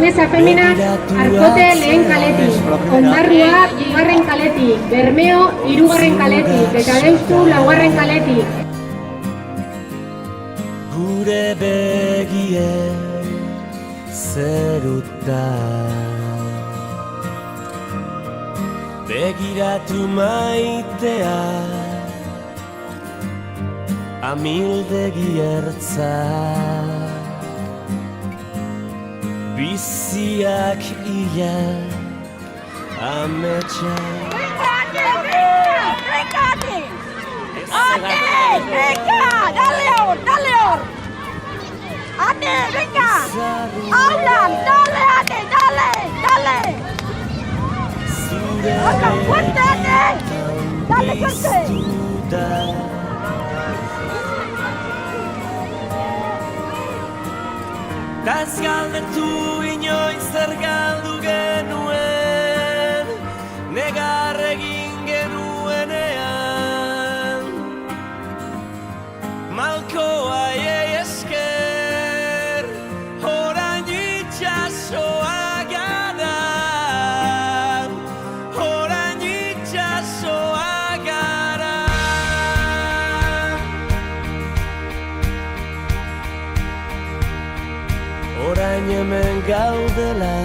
Mesa Femina, Arkote lehen kaletik, Ondarrua bigarren kaletik, Bermeo hirugarren kaletik, eta Deustu laugarren kaletik. Gure begie zeruta begiratu maitea amildegi ertza biziak ia ametsa Trincati! Dale hor! Ane, venga! Hablan, dale! Habla fuerte, Ane! Dale fuerte! Ez galdetu inoiz zer galdu genuen, negar egin genuenean. Malkoa esker, orain itxasoa gara, orain itxasoa gara. Orain hemen gaudela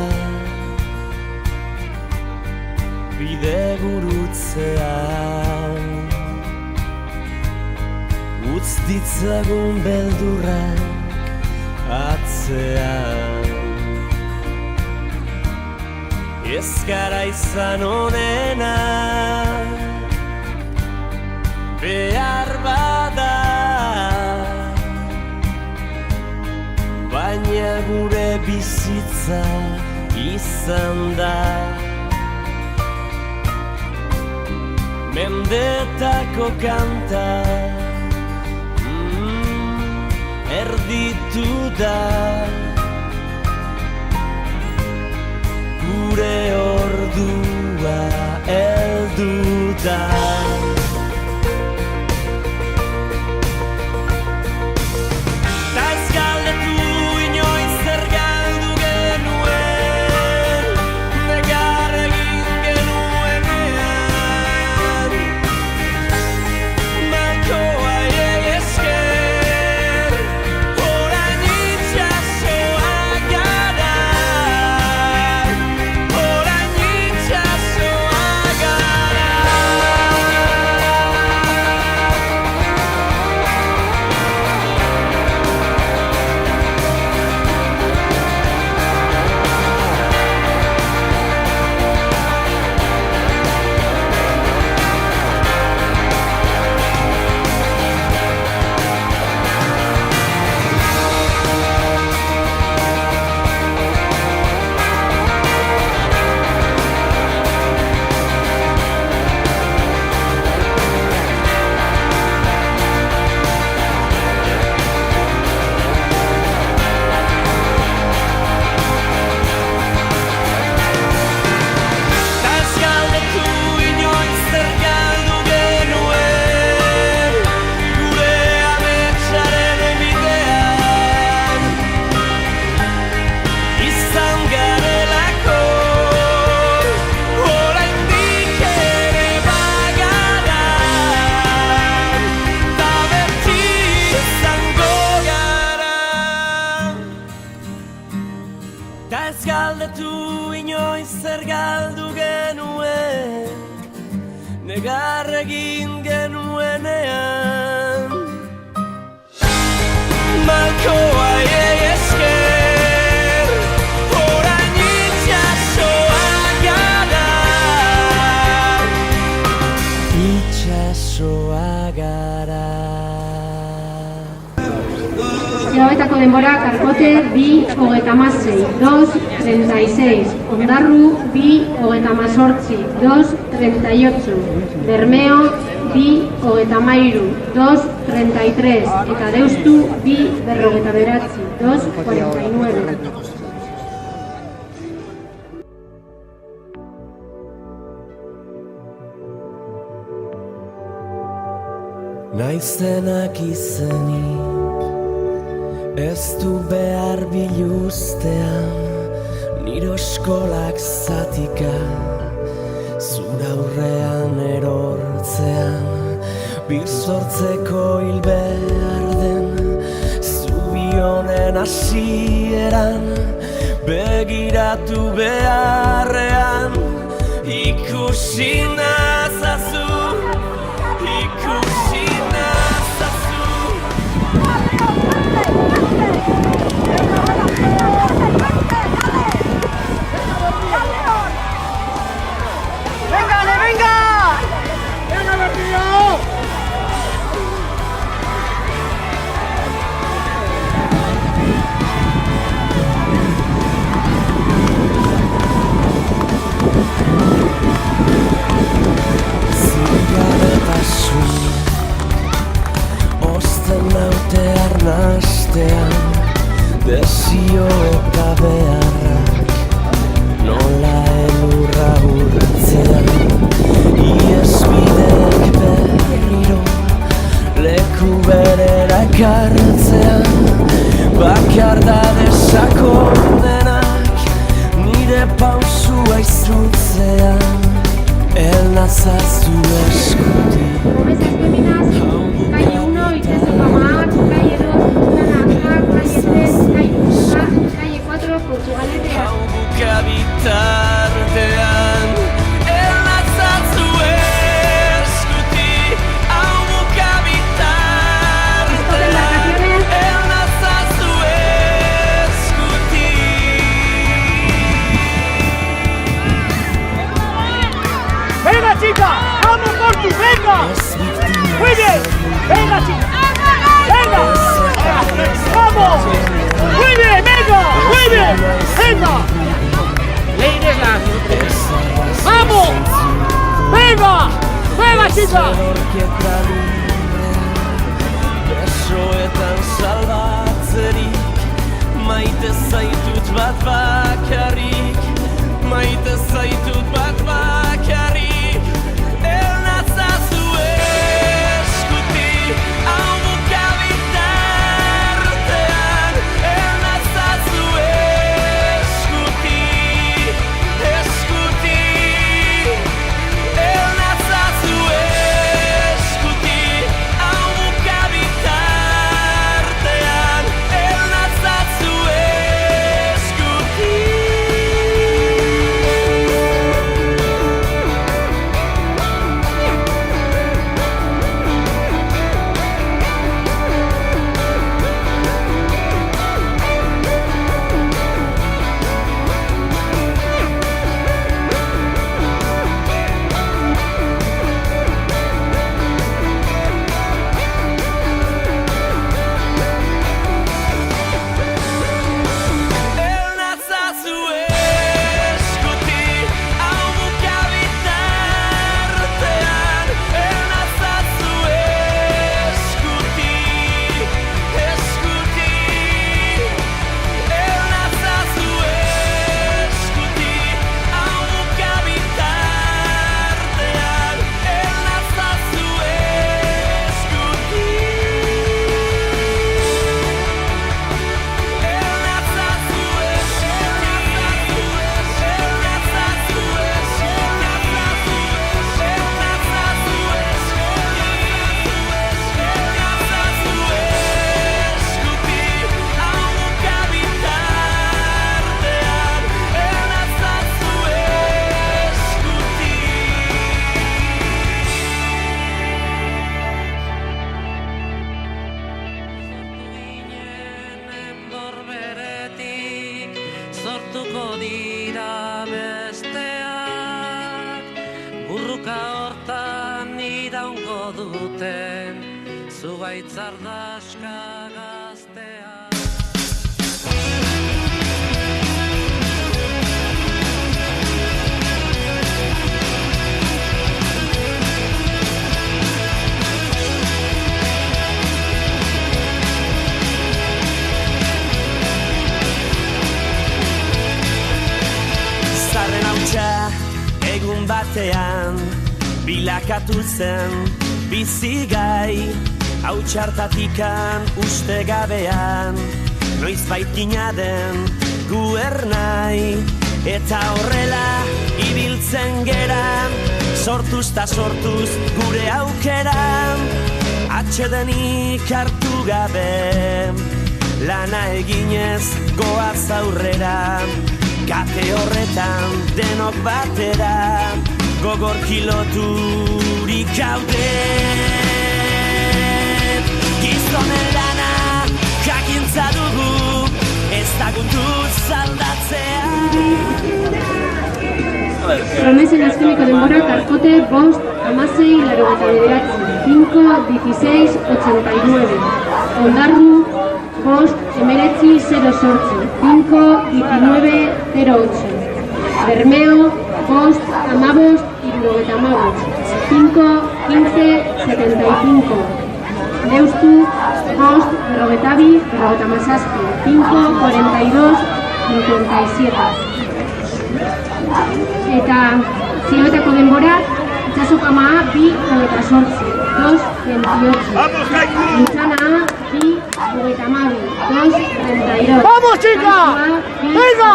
bide gurutzean utz ditzagun beldurrak atzean ez gara izan onena behar bada baina gure bizitza izan da mendetako kanta erditu da gure ordua heldu da. Ez galdetu inoiz zer galdu genuen, negar egin genuenean. Malkoa esker, orain itxasoa gara. Itxasoa gara. Hilabetako denbora, Karkote 2:36, 2:36, Ondarru 2:18, 2:38, Bermeo 2:13, 2:33, eta Deustu 2:49, 2:49. Naizenak izenik ez du behar biluztean nire eskolak zatika, zura aurrean erortzean, bizortzeko hil behar den, zubi honen hasieran, begiratu beharrean, ikusi nazazu, ikusi nazazu. ¡Venga, venga! ¡Venga, Bertío! Osten naute arnastean, desio eta beharrak, nola elurra urtzean, iesbideek berriro, leku berera ekartzean, bakardade sakonenak, nire pausua izrutzean, elnazazu eskutik. Promesas féminas, calle 1, Itxaso Pamar, calle 2, Naranja, calle 3, calle 1, calle 4, Portugaletea. Hau buka bitartean, elnazazu eskutik. Hau buka bitartean, elnazazu eskutik. ¡Venga, chica! ¡Vamos, Portu! ¡Venga! ¡Muy bien! ¡Venga, chica! ¡Venga! ¡Vamos! ¡Muy bien! ¡Venga! ¡Muy bien! ¡Venga! ¡Vamos! ¡Venga! ¡Venga, chica! Besoetan salbatzerik, maite zaitut bat bakarrik, maite zaitut bat bakarrik, elnazazu eskutik. Hau buka bitartean, elnazazu eskutik, eskutik, elnazazu eskutik. Hau buka bitartean, elnazazu eskutik. Elnazazu eskutik, hau buka bitartean, elnazazu eskutik, eskutik, elnazazu eskutik, hau buka bitartean, elnazazu eskutik. Sortuko dira besteak, burruka hortan iraungo duten, zugaitz ardaska gazteak. Zarren hautsa egun batean bilakatu zen bizigai, hautsartatikan uste gabean, noiz baitina den gu ernai, eta horrela ibiltzen gera, sortuz ta sortuz gure aukera, atsedenik hartu gabe, lana eginez goaz aurrera, kate horretan denok batera, gogor kiloturik gaude. Gizonen lana jakintza dugu, ez daguntuz aldatzea. Promesen azkeneko denborak Arkote 5, 16, 5, 16, 89. Ondarru 5, 19, 08, 5, 19, 08. Bermeo 5, 15, 5, 15, 75. Deustu 5, 42, 5, 42, 57. Eta ziloetako denbora, itxasoko amaa 2, 28, 2, 28. Lutzana 2, 22, 2, 32. ¡Vamos, chica! ¡Venga!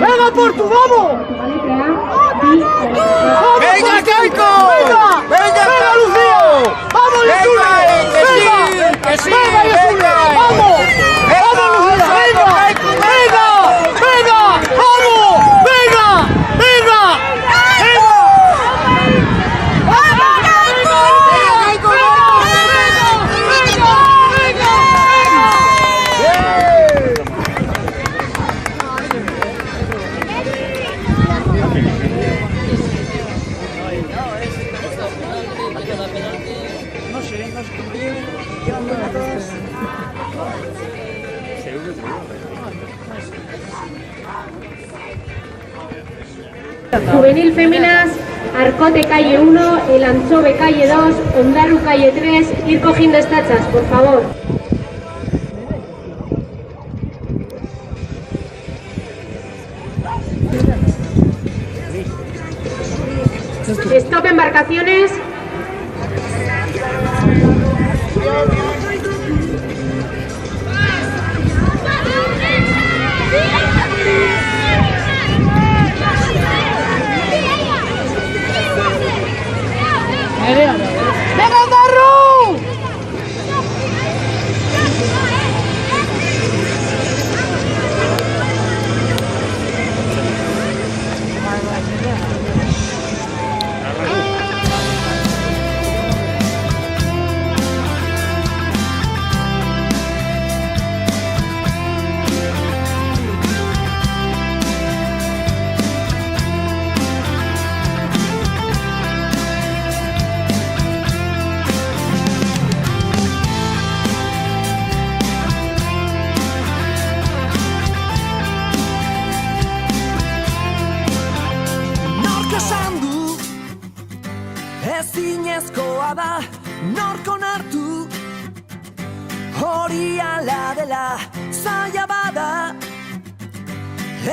¡Venga, Portu, vamos! Portugaletea 2, 32. ¡Venga, Keiko! ¡Venga, Lucía! ¡Vamos, Yesule! ¡Venga! ¡Que sí! ¡Venga, Yesule! ¡Vamos! ¡Vamos, Lucía! ¡Venga! ¡Venga! ¡Venga! ¡Vamos! ¡Venga! ¡Venga! Juvenil Féminas, Arcote calle 1, El Anchove calle 2, Ondarru calle 3, ir cogiendo estachas, por favor. Stop embarcaciones. ¡Venga, Ondarru! Ezinezkoa da nork onartu, hori ala dela zaila bada,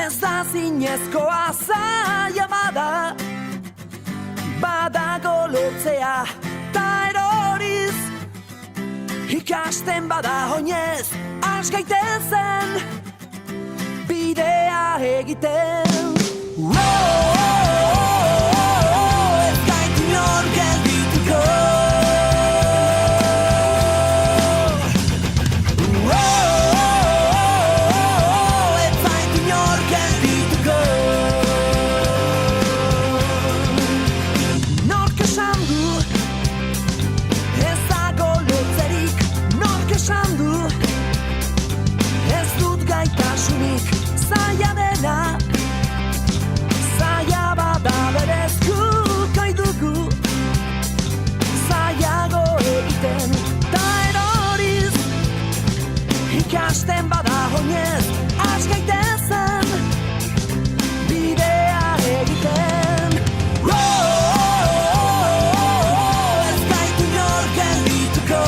ez da zinezkoa zaila bada, badago lotzea ta eroriz, ikasten bada oinez has gaitezen bidea egiten. Zaila dela, zaila bada berez guk dugu, zailago egiten ta eroriz, ikasten bada oinez has gaitezen bidea egiten. Ez gaitu inor geldituko.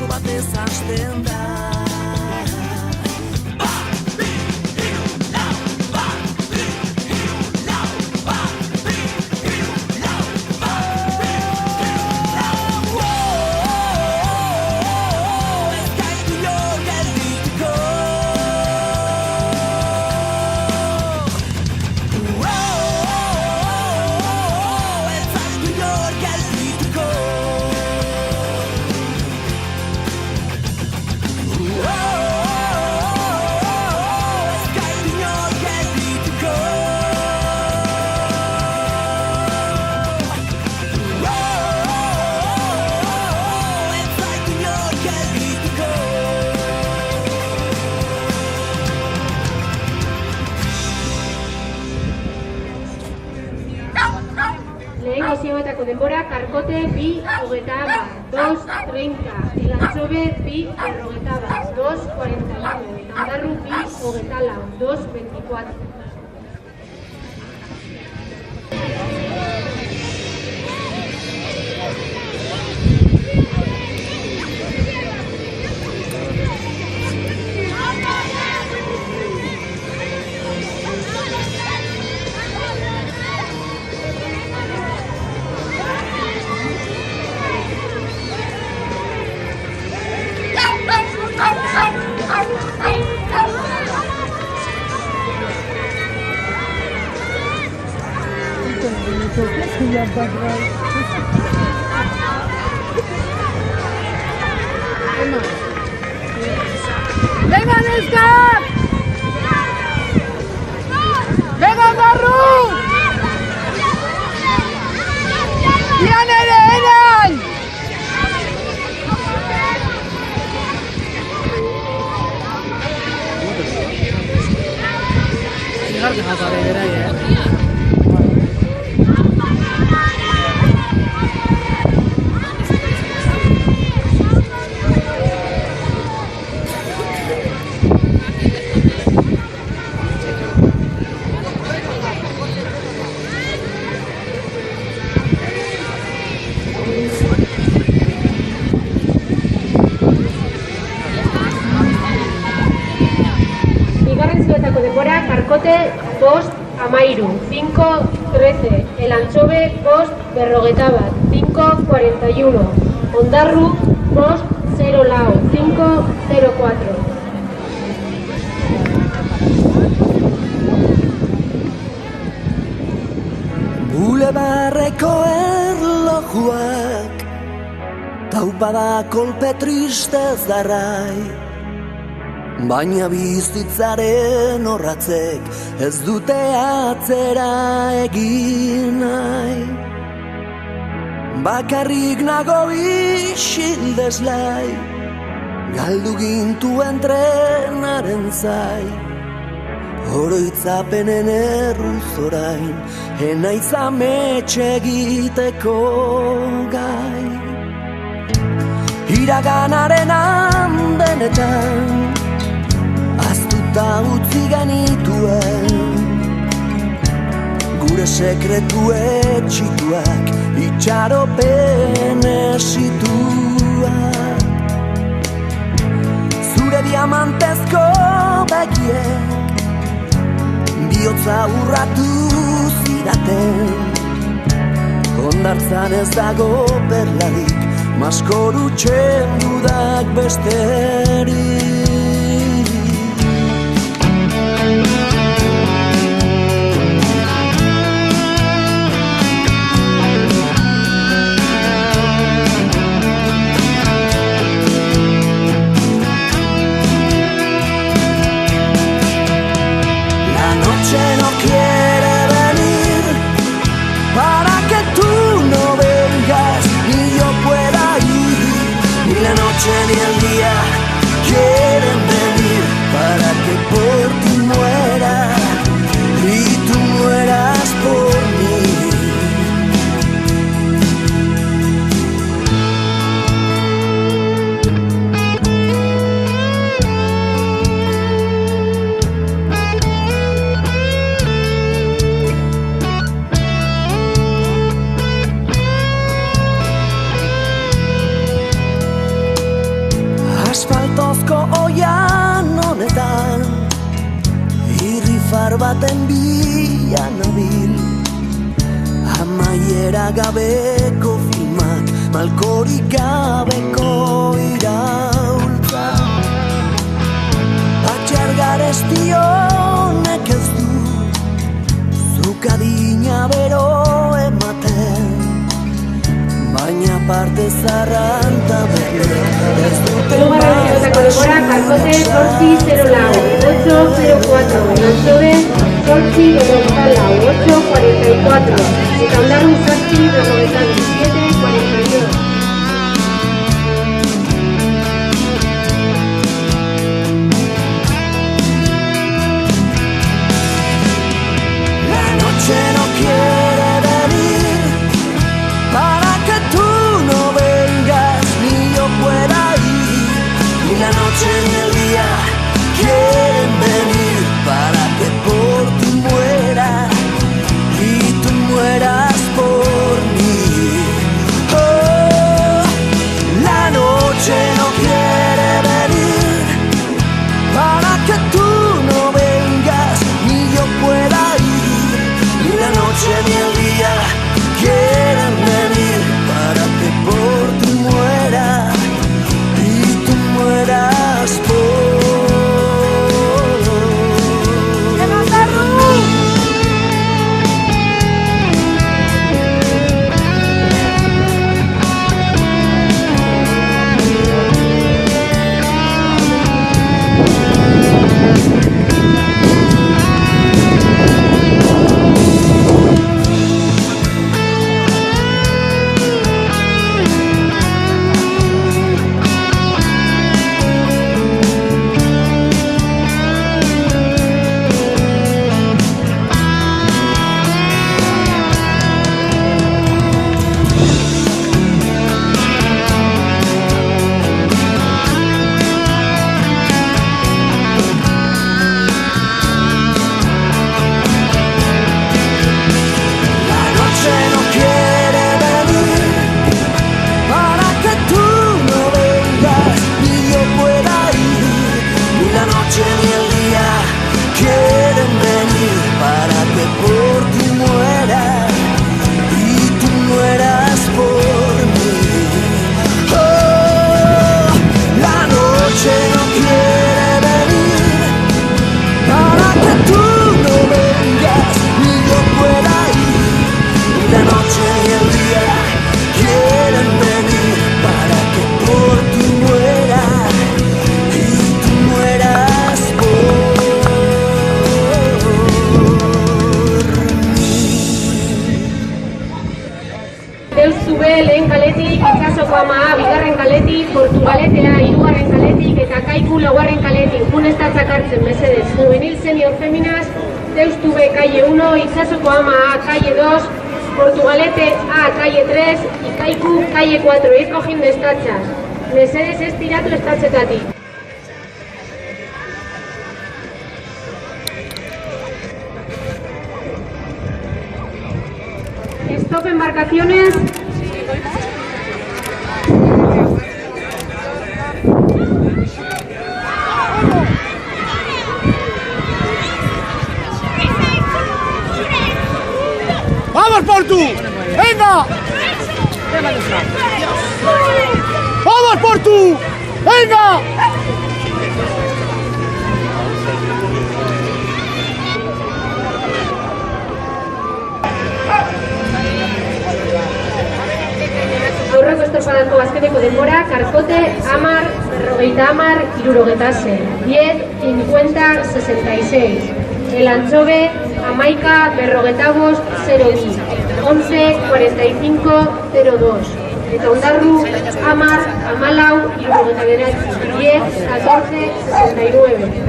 paso batez hasten da. Lehengo zioetako denbora, Karkote 2:30, 2:30, Elantxobe 2:40, 2:41, eta Ondarru 2:24, 2:24. Venga, Neska! Venga, Ondarru! Ian ere, Enan! Karkote 2:13, 5:13, Elantxobe 2:40, 5:41, Ondarru 2:04, 5:04. Bulebarreko erlojuak taupada kolpe tristez darrai, baina bizitzaren orratzek ez dute atzera egin nahi. Bakarrik nago isildeslai, galdu gintuen trenaren zai, oroitzapenen erruz orain, enaiz ametxe egiteko gai. Iraganaren andenetan aztuta utzi genituen, gure sekretu etxituak, itxaropen esituak. Zure diamantezko begiek bihotza urratu zidaten, hondartzan ez dago perlarik, maskoru txendudak besterik. No quiere venir para que tú no vengas ni yo pueda ir, ni la noche ni el día. Plotozko oian honetan irrifar baten bila nabil. Amaiera gabeko filmak, malkorik gabeko iraultza. Atxar garesti honek ez du zuk adina bero ematen, baina parte zarran eta berde ez duten Colabora Carcote 804, Elantxobe 844, eta Ondarru 897, 42. No quiere venir para que tú no vengas ni yo pueda ir, ni la noche ni el día quieren venir para que por ti muera y tú mueras por mí. Oh, la noche no quiere venir para que tú no vengas ni yo pueda ir, ni la noche ni el día quieren venir para que por ti muera y tú mueras por mí. lehen kaletik, Itsasoko Ama bigarren kaletik, Portugaletera hirugarren kaletik eta Kaiku laugarren kaletik. Junestatzak hartzen, mesedez. Juvenil senior feminas, Deustu B, calle 1, Itsasoko Ama A, calle 2, Portugalete A, calle 3 y Kaiku, calle 4. Ir cogiendo estatxas. Mesedez ez tiratu estatxetatik. Stop embarcaciones. ¡Vamos, Portu! ¡Venga! ¡Vamos, Portu! ¡Venga! Aurreko estropadako azkeneko denbora, Karkote, 10, 50, 66. 10, 50, 66. Elantxobe, 11, 45, 02. 11, 45, 02. Eta Ondarru, 10, 14, 69. 10, 14, 69.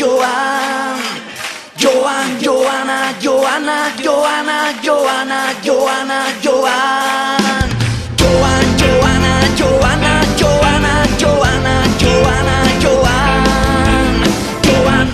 Joan, Joan, Joana, Joana, Joana, Joana, Joana, Joan, Joan, Joana, Joana, Joana, Joana, Joana, Joan, Joan.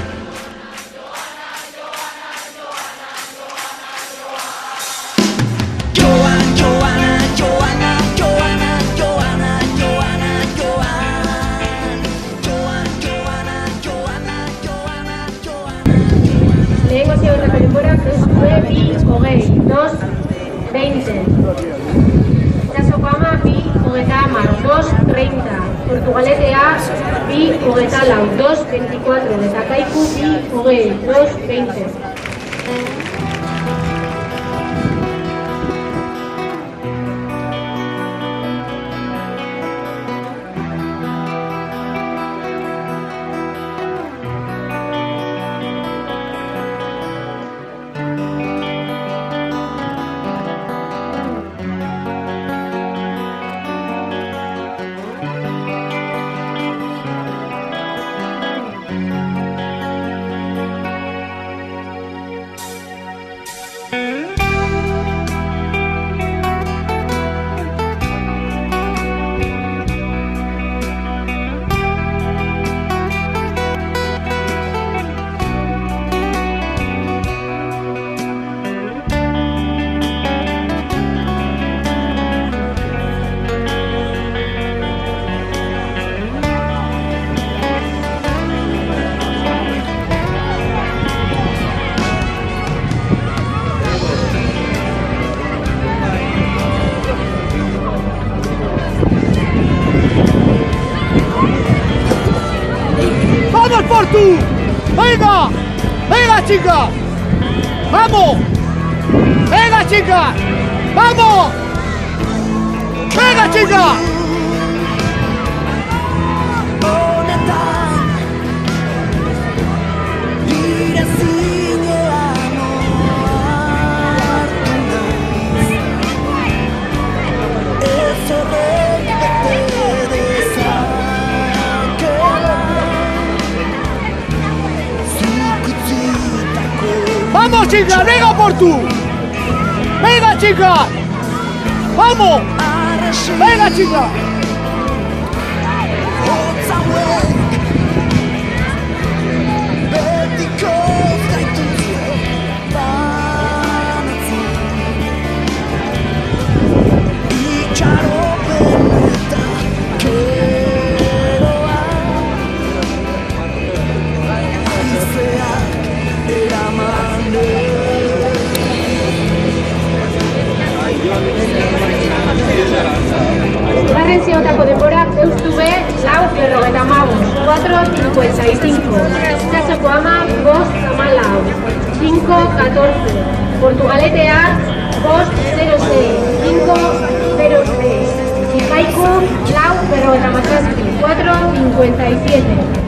Lehengo ziotako denborak duzue bi hogei, 2:20. Itsasoko ama bi hogeita hamar, 2:30. Portugaletea bi hogeita lau, 2:24. Eta kaiku bi hogei, 2:20. ¡Vamos, Portu! ¡Venga! ¡Venga, chica! ¡Vamos! ¡Venga, chica! ¡Vamos! ¡Venga, chica! ¡Vamos, chicas! ¡Venga, Portu! ¡Venga, chicas! ¡Vamos! ¡Venga, chicas! Bigarren ziotako denborak duzue 4:55. Itsasoko ama 5:14. 5:14. Portugaletea 5:06. 5:06. Ikaiku 4:57. 4:57.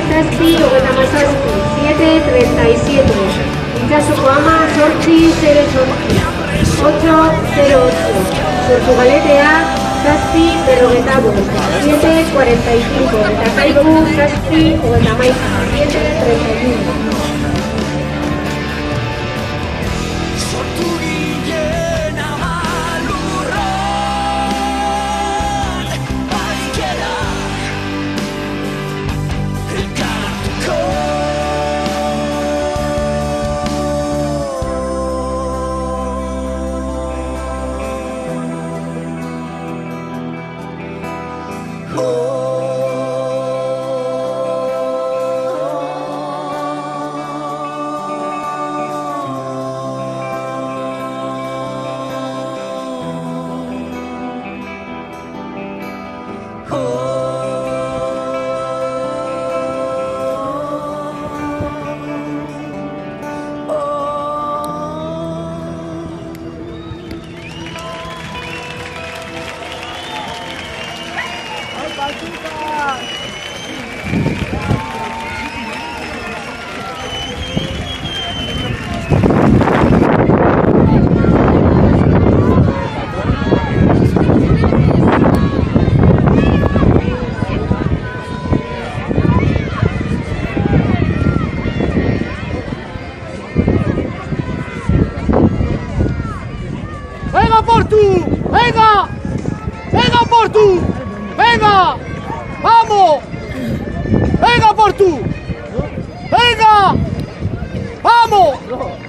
zazpi, hogeita mazazpi, 7:37. Itsasoko ama, 8:08. 8:08. Portugaletea, zazpi, 45. 7:45. Eta kaiku, zazpi, hogeita hamaika. 7:31. ¡Venga, Portu! ¡Venga! ¡Venga, Portu! ¡Venga! ¡Vamos! ¡Venga, Portu! ¡Venga! ¡Vamos!